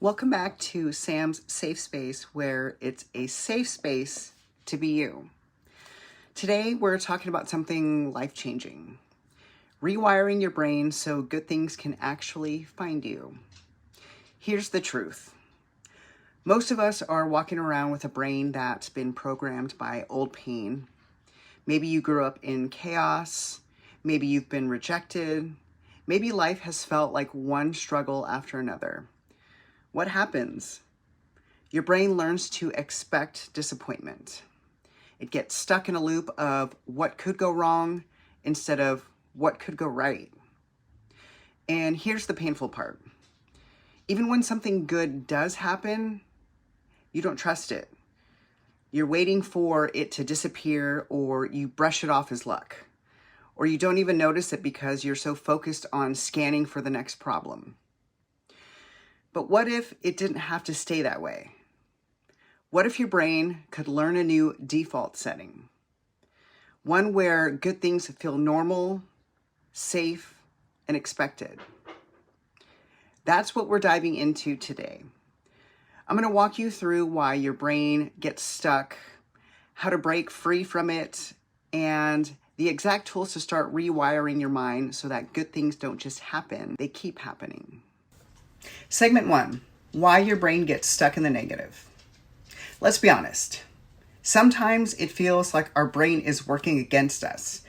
Welcome back to Sam's Safe Space, where it's a safe space to be you. Today, we're talking about something life-changing. Rewiring your brain so good things can actually find you. Here's the truth. Most of us are walking around with a brain that's been programmed by old pain. Maybe you grew up in chaos. Maybe you've been rejected. Maybe life has felt like one struggle after another. What happens? Your brain learns to expect disappointment. It gets stuck in a loop of what could go wrong instead of what could go right. And here's the painful part. Even when something good does happen, you don't trust it. You're waiting for it to disappear, or you brush it off as luck. Or you don't even notice it because you're so focused on scanning for the next problem. But what if it didn't have to stay that way? What if your brain could learn a new default setting? One where good things feel normal, safe, and expected. That's what we're diving into today. I'm going to walk you through why your brain gets stuck, how to break free from it, and the exact tools to start rewiring your mind so that good things don't just happen, they keep happening. Segment 1, why your brain gets stuck in the negative. Let's be honest. Sometimes it feels like our brain is working against us.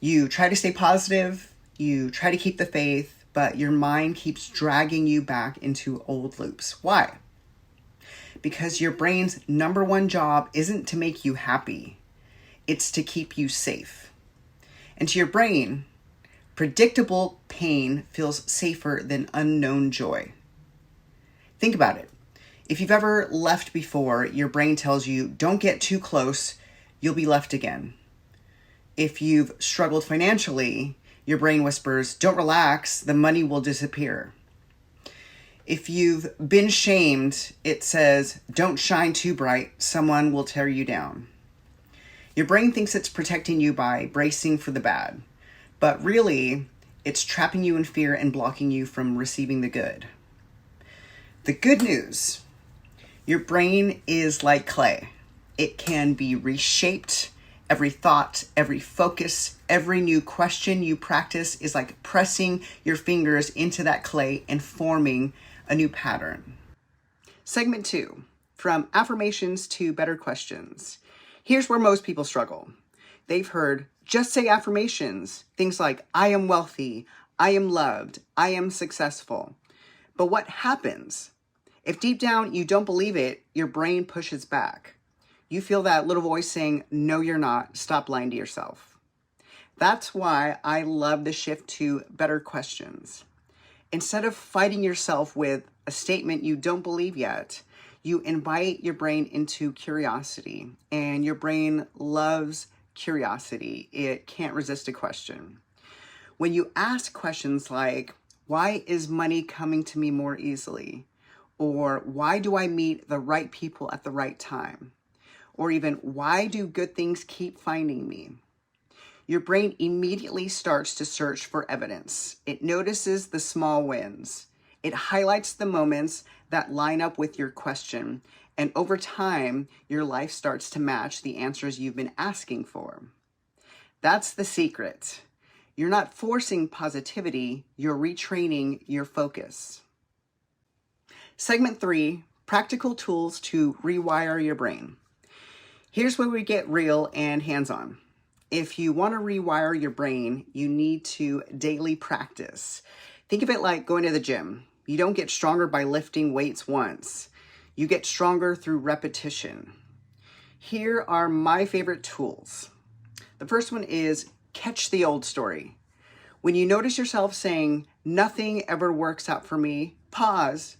You try to stay positive, you try to keep the faith, but your mind keeps dragging you back into old loops. Why? Because your brain's number one job isn't to make you happy. It's to keep you safe. And to your brain, predictable pain feels safer than unknown joy. Think about it. If you've ever left before, your brain tells you, don't get too close, you'll be left again. If you've struggled financially, your brain whispers, don't relax, the money will disappear. If you've been shamed, it says, don't shine too bright, someone will tear you down. Your brain thinks it's protecting you by bracing for the bad. But really, it's trapping you in fear and blocking you from receiving the good. The good news, your brain is like clay. It can be reshaped. Every thought, every focus, every new question you practice is like pressing your fingers into that clay and forming a new pattern. Segment 2, from affirmations to better questions. Here's where most people struggle. They've heard, just say affirmations. Things like, I am wealthy, I am loved, I am successful. But what happens? If deep down you don't believe it, your brain pushes back. You feel that little voice saying, no, you're not. Stop lying to yourself. That's why I love the shift to better questions. Instead of fighting yourself with a statement you don't believe yet, you invite your brain into curiosity, and your brain loves curiosity. It can't resist a question. When you ask questions like, why is money coming to me more easily? Or why do I meet the right people at the right time? Or even, why do good things keep finding me? Your brain immediately starts to search for evidence. It notices the small wins. It highlights the moments that line up with your question. And over time, your life starts to match the answers you've been asking for. That's the secret. You're not forcing positivity, you're retraining your focus. Segment 3, practical tools to rewire your brain. Here's where we get real and hands-on. If you want to rewire your brain, you need to daily practice. Think of it like going to the gym. You don't get stronger by lifting weights once. You get stronger through repetition. Here are my favorite tools. The first one is catch the old story. When you notice yourself saying, nothing ever works out for me, pause.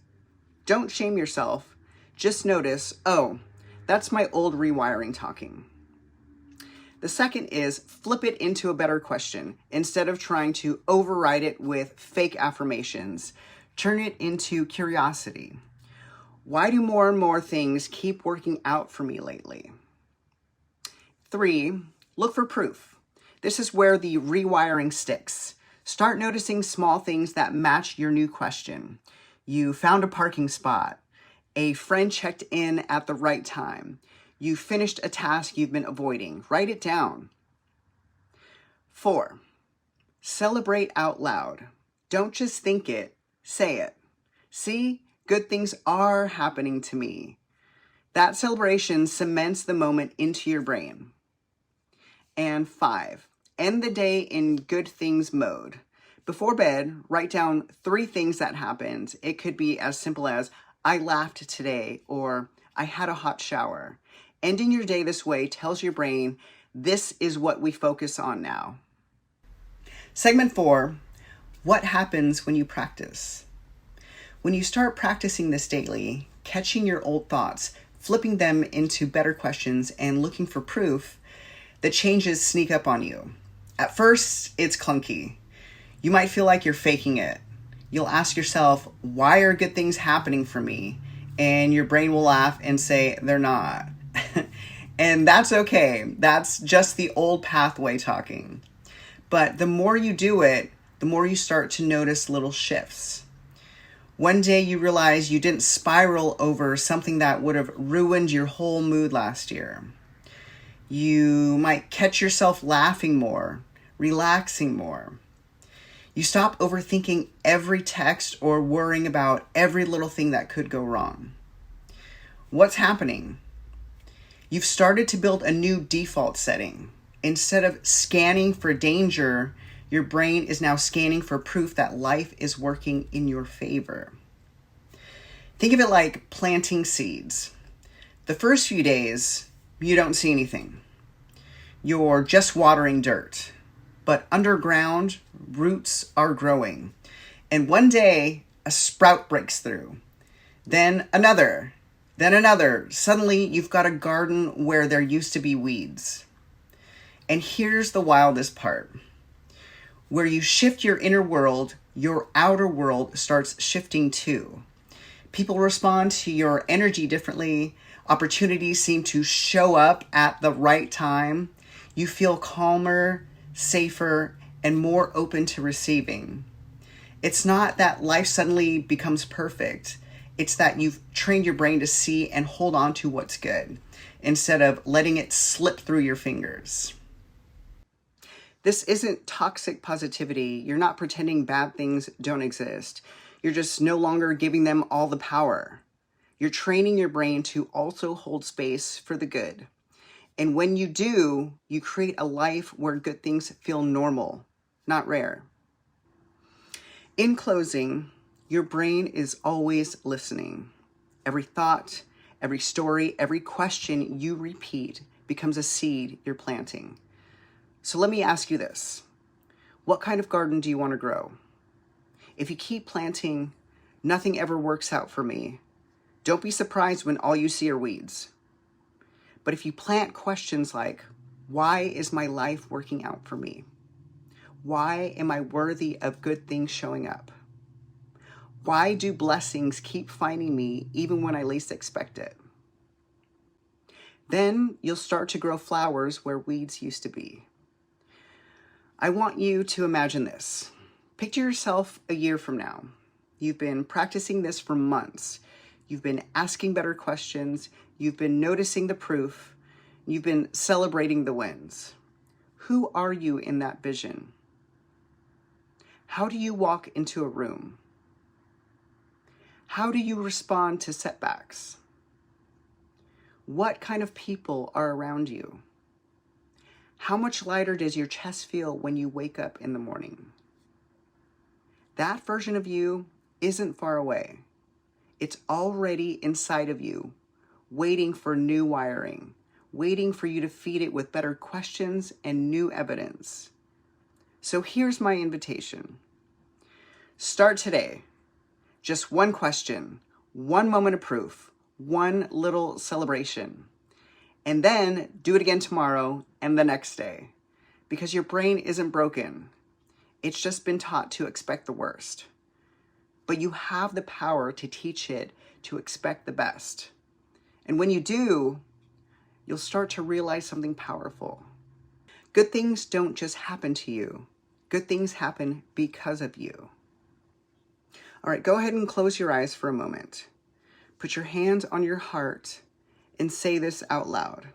Don't shame yourself. Just notice, oh, that's my old rewiring talking. The second is flip it into a better question. Instead of trying to override it with fake affirmations, turn it into curiosity. Why do more and more things keep working out for me lately? 3, look for proof. This is where the rewiring sticks. Start noticing small things that match your new question. You found a parking spot. A friend checked in at the right time. You finished a task you've been avoiding. Write it down. 4, celebrate out loud. Don't just think it, say it. See, good things are happening to me. That celebration cements the moment into your brain. And 5, end the day in good things mode. Before bed, write down 3 things that happened. It could be as simple as, I laughed today, or I had a hot shower. Ending your day this way tells your brain, this is what we focus on now. Segment 4, what happens when you practice? When you start practicing this daily, catching your old thoughts, flipping them into better questions, and looking for proof, the changes sneak up on you. At first, it's clunky. You might feel like you're faking it. You'll ask yourself, why are good things happening for me? And your brain will laugh and say, they're not. And that's okay. That's just the old pathway talking. But the more you do it, the more you start to notice little shifts. One day you realize you didn't spiral over something that would have ruined your whole mood last year. You might catch yourself laughing more, relaxing more. You stop overthinking every text or worrying about every little thing that could go wrong. What's happening? You've started to build a new default setting. Instead of scanning for danger, your brain is now scanning for proof that life is working in your favor. Think of it like planting seeds. The first few days, you don't see anything. You're just watering dirt. But underground, roots are growing. And one day, a sprout breaks through. Then another. Suddenly, you've got a garden where there used to be weeds. And here's the wildest part. Where you shift your inner world, your outer world starts shifting too. People respond to your energy differently. Opportunities seem to show up at the right time. You feel calmer, safer, and more open to receiving. It's not that life suddenly becomes perfect. It's that you've trained your brain to see and hold on to what's good instead of letting it slip through your fingers. This isn't toxic positivity. You're not pretending bad things don't exist. You're just no longer giving them all the power. You're training your brain to also hold space for the good. And when you do, you create a life where good things feel normal, not rare. In closing, your brain is always listening. Every thought, every story, every question you repeat becomes a seed you're planting. So let me ask you this. What kind of garden do you want to grow? If you keep planting, nothing ever works out for me, don't be surprised when all you see are weeds. But if you plant questions like, why is my life working out for me? Why am I worthy of good things showing up? Why do blessings keep finding me even when I least expect it? Then you'll start to grow flowers where weeds used to be. I want you to imagine this. Picture yourself a year from now. You've been practicing this for months. You've been asking better questions. You've been noticing the proof. You've been celebrating the wins. Who are you in that vision? How do you walk into a room? How do you respond to setbacks? What kind of people are around you? How much lighter does your chest feel when you wake up in the morning? That version of you isn't far away. It's already inside of you, waiting for new wiring, waiting for you to feed it with better questions and new evidence. So here's my invitation. Start today. Just one question, one moment of proof, one little celebration. And then do it again tomorrow and the next day. Because your brain isn't broken. It's just been taught to expect the worst. But you have the power to teach it to expect the best. And when you do, you'll start to realize something powerful. Good things don't just happen to you. Good things happen because of you. All right, go ahead and close your eyes for a moment. Put your hand on your heart and say this out loud.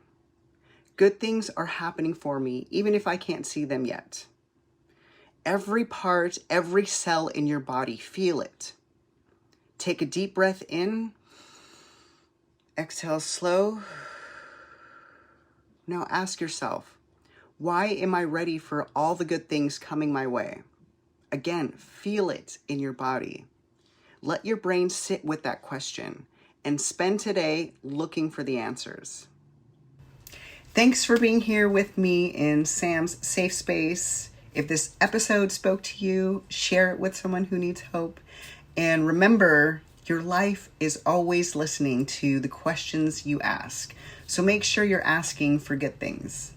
Good things are happening for me, even if I can't see them yet. Every part, every cell in your body, feel it. Take a deep breath in. Exhale slow. Now ask yourself, why am I ready for all the good things coming my way? Again, feel it in your body. Let your brain sit with that question and spend today looking for the answers. Thanks for being here with me in Sam's Safe Space. If this episode spoke to you, share it with someone who needs hope. And remember, your life is always listening to the questions you ask. So make sure you're asking for good things.